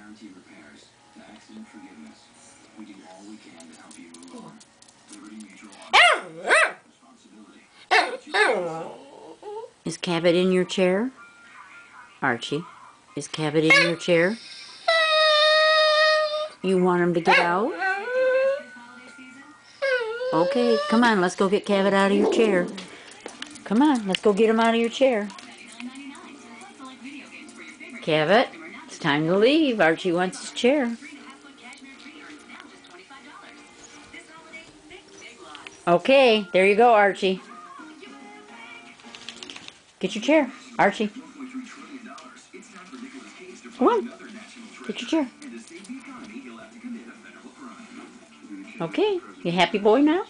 guarantee repairs to accident forgiveness. We do all we can to help you move on. Liberty Mutual responsibility. Is Cabot in your chair? Archie, is Cabot in your chair? You want him to get out? Okay, come on, let's go get Cabot out of your chair. Come on, let's go get him out of your chair. Cabot, it's time to leave. Archie wants his chair. Okay, there you go, Archie. Get your chair, Archie. Come on, get your chair. Okay, you happy boy now?